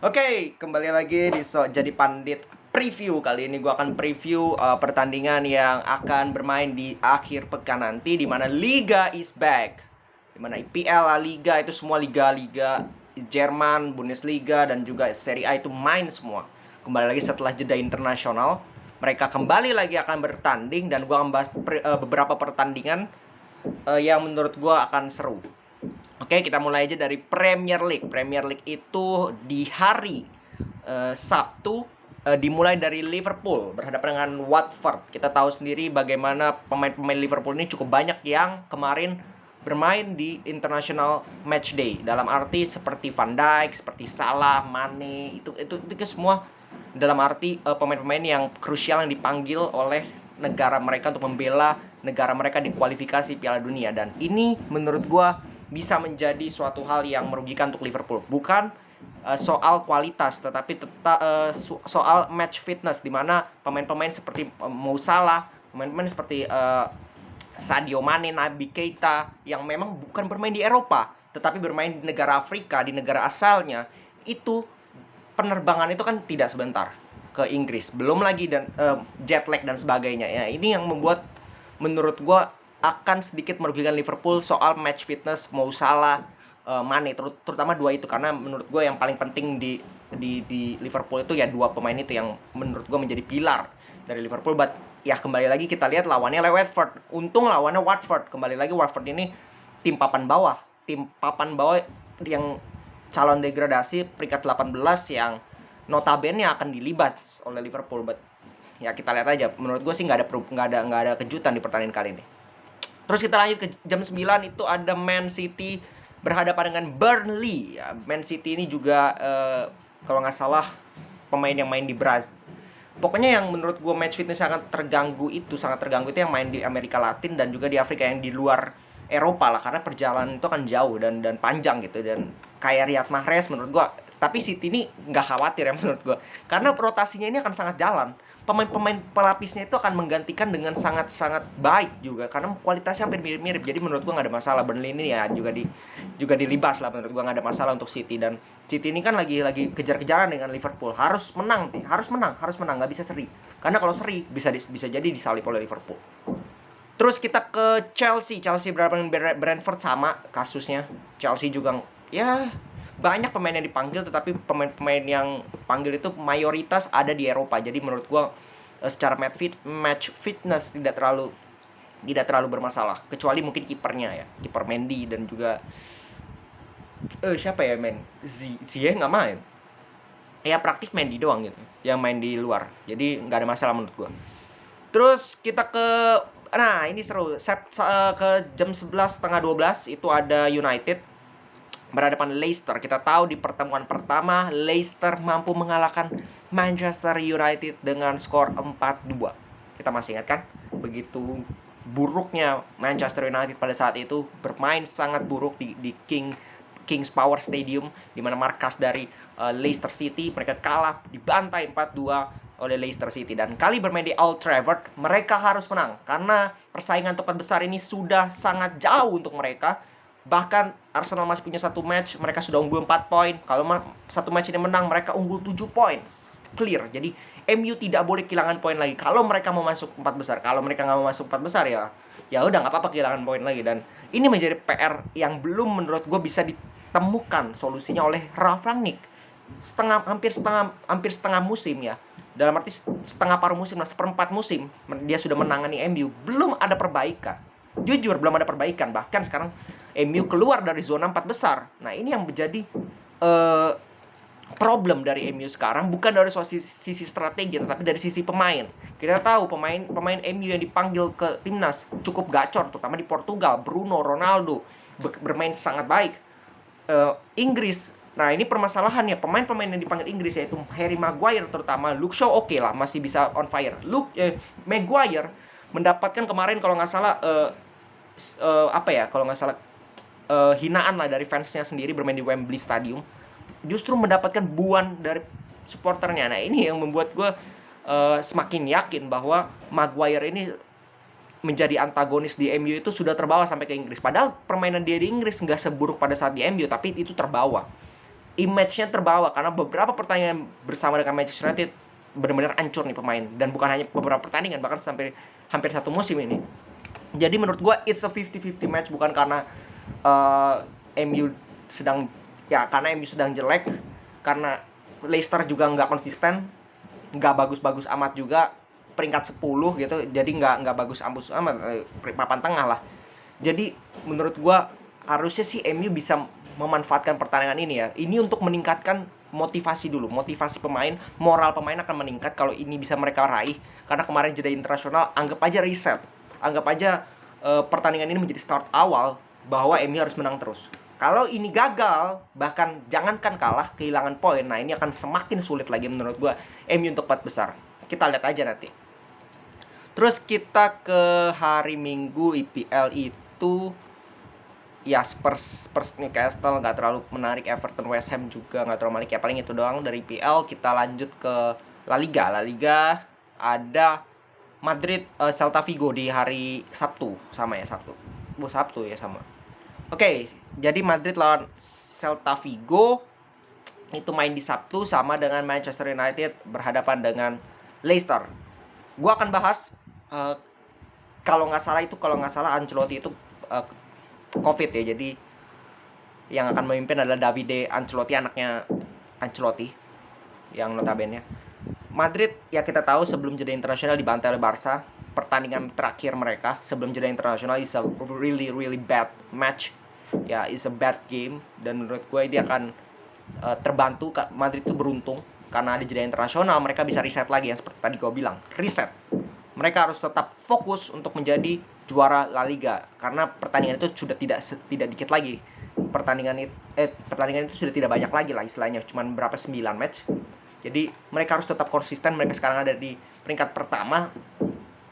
Oke, kembali lagi di Jadi Pandit Preview. Kali ini gue akan preview pertandingan yang akan bermain di akhir pekan nanti, di mana Liga is back. Di mana IPL, La Liga, itu semua liga-liga Jerman, Bundesliga, dan juga Serie A itu main semua. Kembali lagi setelah jeda internasional, mereka kembali lagi akan bertanding, dan gue akan bahas beberapa pertandingan yang menurut gue akan seru. Oke, kita mulai aja dari Premier League. Premier League itu di hari Sabtu dimulai dari Liverpool berhadapan dengan Watford. Kita tahu sendiri bagaimana pemain-pemain Liverpool ini cukup banyak yang kemarin bermain di International Match Day. Dalam arti seperti Van Dijk, seperti Salah, Mane, itu semua dalam arti pemain-pemain yang krusial yang dipanggil oleh negara mereka untuk membela negara mereka di kualifikasi Piala Dunia. Dan ini menurut gue bisa menjadi suatu hal yang merugikan untuk Liverpool. Bukan soal kualitas, tetapi soal match fitness, di mana pemain-pemain seperti Mo Salah, pemain-pemain seperti Sadio Mane, Naby Keita yang memang bukan bermain di Eropa, tetapi bermain di negara Afrika, di negara asalnya, itu penerbangan itu kan tidak sebentar ke Inggris. Belum lagi dan jet lag dan sebagainya. Ya, ini yang membuat menurut gue akan sedikit merugikan Liverpool soal match fitness Mo Salah, Mane, terutama dua itu, karena menurut gue yang paling penting di Liverpool itu ya dua pemain itu yang menurut gue menjadi pilar dari Liverpool. But ya kembali lagi kita lihat lawannya Watford. Untung lawannya Watford. Kembali lagi Watford ini tim papan bawah yang calon degradasi peringkat 18 yang notabene akan dilibas oleh Liverpool. But ya kita lihat aja. Menurut gue sih nggak ada kejutan di pertandingan kali ini. Terus kita lanjut ke jam 9, itu ada Man City berhadapan dengan Burnley. Ya, Man City ini juga kalau nggak salah pemain yang main di Brazil. Pokoknya yang menurut gue match fitness sangat terganggu itu yang main di Amerika Latin dan juga di Afrika, yang di luar Eropa lah, karena perjalanan itu kan jauh dan panjang gitu. Dan kayak Riyad Mahrez menurut gue, tapi City ini nggak khawatir ya menurut gue, karena rotasinya ini akan sangat jalan. Pemain-pemain pelapisnya itu akan menggantikan dengan sangat-sangat baik juga, karena kualitasnya hampir mirip-mirip. Jadi menurut gue nggak ada masalah. Burnley ini ya juga dilibas lah, menurut gue nggak ada masalah untuk City. Dan City ini kan lagi kejar-kejaran dengan Liverpool, harus menang, nggak bisa seri, karena kalau seri bisa jadi disalip oleh Liverpool. Terus kita ke Chelsea berhadapan dengan Brentford, sama kasusnya. Chelsea juga ya banyak pemain yang dipanggil, tetapi pemain-pemain yang panggil itu mayoritas ada di Eropa. Jadi menurut gua secara match fitness tidak terlalu bermasalah, kecuali mungkin kipernya ya, kiper Mendy, dan juga siapa ya Ziyech nggak main. Ya praktis Mendy doang gitu yang main di luar. Jadi nggak ada masalah menurut gua. Terus kita ini seru. Ke jam 11:30 itu ada United berhadapan Leicester. Kita tahu di pertemuan pertama Leicester mampu mengalahkan Manchester United dengan skor 4-2. Kita masih ingat kan? Begitu buruknya Manchester United pada saat itu, bermain sangat buruk di King's Power Stadium, di mana markas dari Leicester City. Mereka kalah, dibantai 4-2 oleh Leicester City. Dan kali bermain di Old Trafford, mereka harus menang, karena persaingan tempat besar ini sudah sangat jauh untuk mereka. Bahkan Arsenal masih punya satu match, mereka sudah unggul 4 poin. Kalau satu match ini menang, mereka unggul 7 poin. Clear. Jadi MU tidak boleh kehilangan poin lagi kalau mereka mau masuk 4 besar. Kalau mereka nggak mau masuk 4 besar, ya udah nggak apa-apa kehilangan poin lagi. Dan ini menjadi PR yang belum menurut gue bisa ditemukan solusinya oleh Ralf Rangnick. Hampir setengah musim ya. Dalam arti setengah paruh musim, seperempat musim dia sudah menangani MU, belum ada perbaikan. Jujur belum ada perbaikan. Bahkan sekarang MU keluar dari zona 4 besar. Nah, ini yang menjadi problem dari MU sekarang, bukan dari sisi strategi, tetapi dari sisi pemain. Kita tahu pemain MU yang dipanggil ke timnas cukup gacor, terutama di Portugal. Bruno, Ronaldo bermain sangat baik. Inggris, nah ini permasalahannya, pemain-pemain yang dipanggil Inggris yaitu Harry Maguire terutama. Luke Shaw oke lah, masih bisa on fire. Maguire mendapatkan kemarin kalau nggak salah hinaan lah dari fansnya sendiri, bermain di Wembley Stadium. Justru mendapatkan buan dari supporternya. Nah ini yang membuat gue semakin yakin bahwa Maguire ini menjadi antagonis di MU itu sudah terbawa sampai ke Inggris. Padahal permainan dia di Inggris nggak seburuk pada saat di MU, tapi itu terbawa. image-nya terbawa karena beberapa pertandingan bersama dengan Manchester United benar-benar hancur nih pemain, dan bukan hanya beberapa pertandingan, bahkan sampai hampir satu musim ini. Jadi menurut gua it's a 50-50 match, bukan karena MU sedang karena MU sedang jelek, karena Leicester juga nggak konsisten, nggak bagus-bagus amat juga, peringkat 10 gitu, jadi nggak bagus amat, papan tengah lah. Jadi menurut gua harusnya sih MU bisa memanfaatkan pertandingan ini ya. Ini untuk meningkatkan motivasi dulu, motivasi pemain, moral pemain akan meningkat kalau ini bisa mereka raih. Karena kemarin jeda internasional, anggap aja reset, anggap aja pertandingan ini menjadi start awal bahwa MU harus menang terus. Kalau ini gagal, bahkan jangankan kalah, kehilangan poin, nah ini akan semakin sulit lagi menurut gue MU untuk 4 besar. Kita lihat aja nanti. Terus kita ke hari Minggu IPL itu ya Spurs Newcastle nggak terlalu menarik, Everton West Ham juga nggak terlalu menarik ya, paling itu doang dari IPL. Kita lanjut ke La Liga ada Madrid Celta Vigo di hari Sabtu, sama ya Sabtu ya sama. Oke, jadi Madrid lawan Celta Vigo itu main di Sabtu, sama dengan Manchester United berhadapan dengan Leicester. Gua akan bahas kalau nggak salah Ancelotti itu COVID ya, jadi yang akan memimpin adalah Davide Ancelotti, anaknya Ancelotti yang notabene. Madrid ya kita tahu sebelum jeda internasional dibantai oleh Barca. Pertandingan terakhir mereka sebelum jeda internasional is a really bad match. Ya, is a bad game, dan menurut gue dia akan terbantu. Madrid itu beruntung karena ada jeda internasional, mereka bisa reset lagi yang seperti tadi gue bilang, reset. Mereka harus tetap fokus untuk menjadi juara La Liga karena pertandingan itu sudah tidak dikit lagi. Pertandingan itu sudah tidak banyak lagi lah istilahnya, cuman berapa 9 match. Jadi mereka harus tetap konsisten. Mereka sekarang ada di peringkat pertama,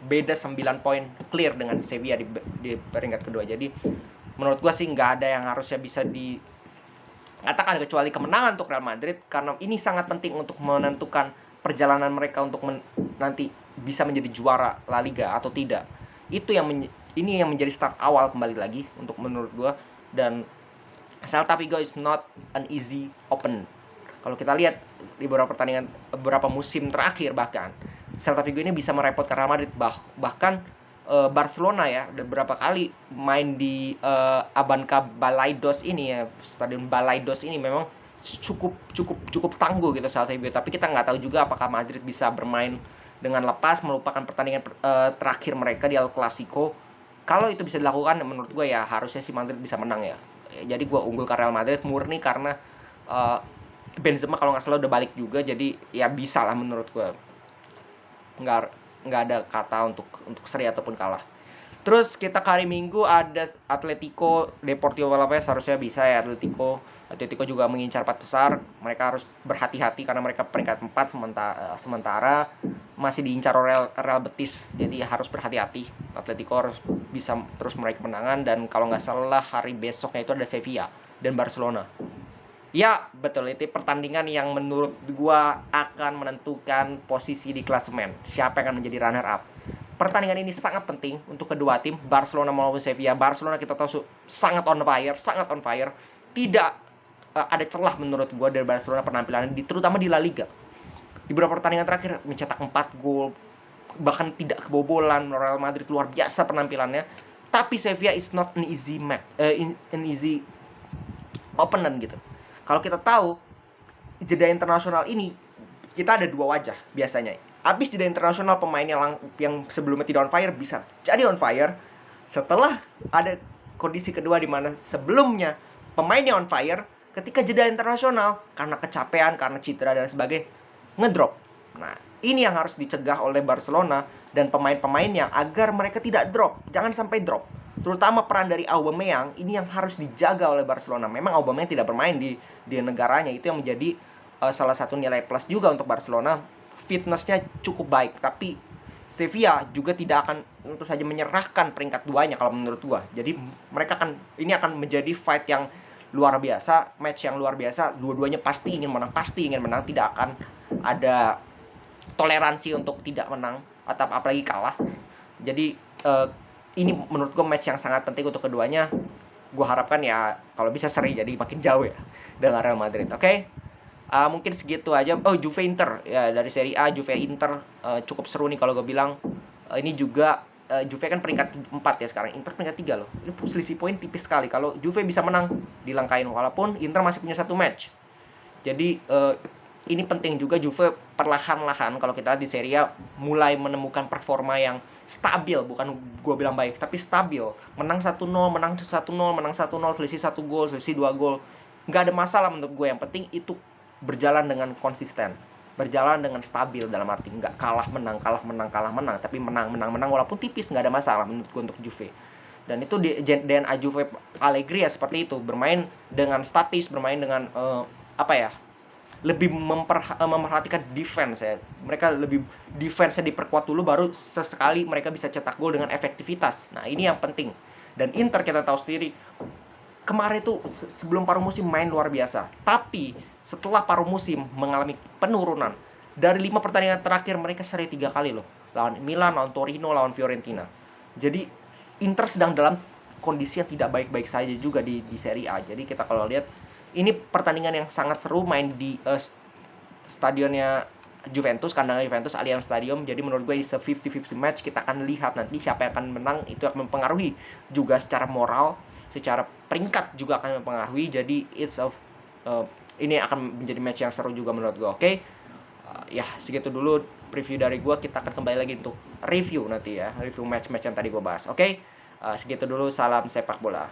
beda 9 poin clear dengan Sevilla di peringkat kedua. Jadi menurut gua sih nggak ada yang harusnya bisa dikatakan kecuali kemenangan untuk Real Madrid, karena ini sangat penting untuk menentukan perjalanan mereka untuk nanti bisa menjadi juara La Liga atau tidak. Itu ini yang menjadi start awal kembali lagi untuk menurut gue. Dan Celta Vigo is not an easy open. Kalau kita lihat di beberapa musim terakhir, bahkan Celta Vigo ini bisa merepotkan Real Madrid. Bahkan Barcelona ya beberapa kali main di Abanca Balaidos ini ya, stadion Balaidos ini memang cukup tangguh gitu Celta Vigo. Tapi kita nggak tahu juga apakah Madrid bisa bermain dengan lepas, melupakan pertandingan terakhir mereka di El Clasico. Kalau itu bisa dilakukan, menurut gue ya harusnya si Madrid bisa menang ya. Jadi gue unggul ke Real Madrid murni karena Benzema kalau nggak salah udah balik juga, jadi ya bisa lah menurut gue. Nggak ada kata untuk seri ataupun kalah. Terus kita ke hari Minggu ada Atletico Deportivo Alaves, harusnya bisa ya Atletico juga mengincar 4 besar. Mereka harus berhati-hati karena mereka peringkat 4 sementara masih diincar Real Betis. Jadi harus berhati-hati. Atletico harus bisa terus meraih kemenangan, dan kalau nggak salah hari besoknya itu ada Sevilla dan Barcelona. Ya, betul, itu pertandingan yang menurut gua akan menentukan posisi di klasemen. Siapa yang akan menjadi runner up. Pertandingan ini sangat penting untuk kedua tim, Barcelona maupun Sevilla. Barcelona kita tahu sangat on fire. Tidak ada celah menurut gue dari Barcelona penampilannya, terutama di La Liga. Di beberapa pertandingan terakhir mencetak 4 gol, bahkan tidak kebobolan. Real Madrid luar biasa penampilannya. Tapi Sevilla is not an easy opponent gitu. Kalau kita tahu jeda internasional ini kita ada 2 wajah biasanya. Habis jeda internasional, pemain yang sebelumnya tidak on fire bisa jadi on fire. Setelah ada kondisi kedua di mana sebelumnya pemainnya on fire, ketika jeda internasional karena kecapean, karena cedera dan sebagainya ngedrop. Nah, ini yang harus dicegah oleh Barcelona dan pemain-pemainnya agar mereka tidak drop, jangan sampai drop. Terutama peran dari Aubameyang ini yang harus dijaga oleh Barcelona. Memang Aubameyang tidak bermain di negaranya, itu yang menjadi salah satu nilai plus juga untuk Barcelona. Fitnessnya cukup baik, tapi Sevilla juga tidak akan tentu saja menyerahkan peringkat 2-nya kalau menurut gua. Jadi ini akan menjadi fight yang luar biasa, match yang luar biasa. Dua-duanya pasti ingin menang, tidak akan ada toleransi untuk tidak menang atau apalagi kalah. Jadi ini menurut gua match yang sangat penting untuk keduanya. gue harapkan ya kalau bisa seri jadi makin jauh ya dengan Real Madrid. Oke. Mungkin segitu aja. Oh, Juve Inter ya, dari Serie A Juve Inter cukup seru nih kalau gue bilang. Ini juga Juve kan peringkat 4 ya sekarang, Inter peringkat 3 loh. Ini selisih poin tipis sekali. Kalau Juve bisa menang dilangkain, walaupun Inter masih punya 1 match. Jadi ini penting juga Juve perlahan-lahan kalau kita lihat di Serie A mulai menemukan performa yang stabil, bukan gue bilang baik, tapi stabil. Menang 1-0, menang 1-0, menang 1-0, selisih 1 gol, selisih 2 gol. Nggak ada masalah menurut gue, yang penting itu berjalan dengan konsisten, berjalan dengan stabil, dalam arti nggak kalah menang, tapi menang walaupun tipis, nggak ada masalah menurut gue untuk Juve. Dan itu di DNA Juve Allegri ya seperti itu, bermain dengan statis, bermain dengan lebih memperhatikan defense ya. Mereka lebih defense-nya diperkuat dulu, baru sesekali mereka bisa cetak gol dengan efektivitas. Nah, ini yang penting. Dan Inter kita tahu sendiri, kemarin itu sebelum paruh musim main luar biasa. Tapi setelah paruh musim mengalami penurunan. Dari 5 pertandingan terakhir mereka seri 3 kali loh. Lawan Milan, lawan Torino, lawan Fiorentina. Jadi Inter sedang dalam kondisi yang tidak baik-baik saja juga di Serie A. Jadi kita kalau lihat ini pertandingan yang sangat seru, main di stadionnya Juventus, kandangnya Juventus, Allianz Stadium. Jadi menurut gue ini 50-50 match. Kita akan lihat nanti siapa yang akan menang. Itu akan mempengaruhi juga secara moral, secara peringkat juga akan mempengaruhi. Jadi ini akan menjadi match yang seru juga menurut gue. Oke. Ya segitu dulu preview dari gue. Kita akan kembali lagi untuk review nanti ya, review match-match yang tadi gue bahas. Oke. Segitu dulu, salam sepak bola.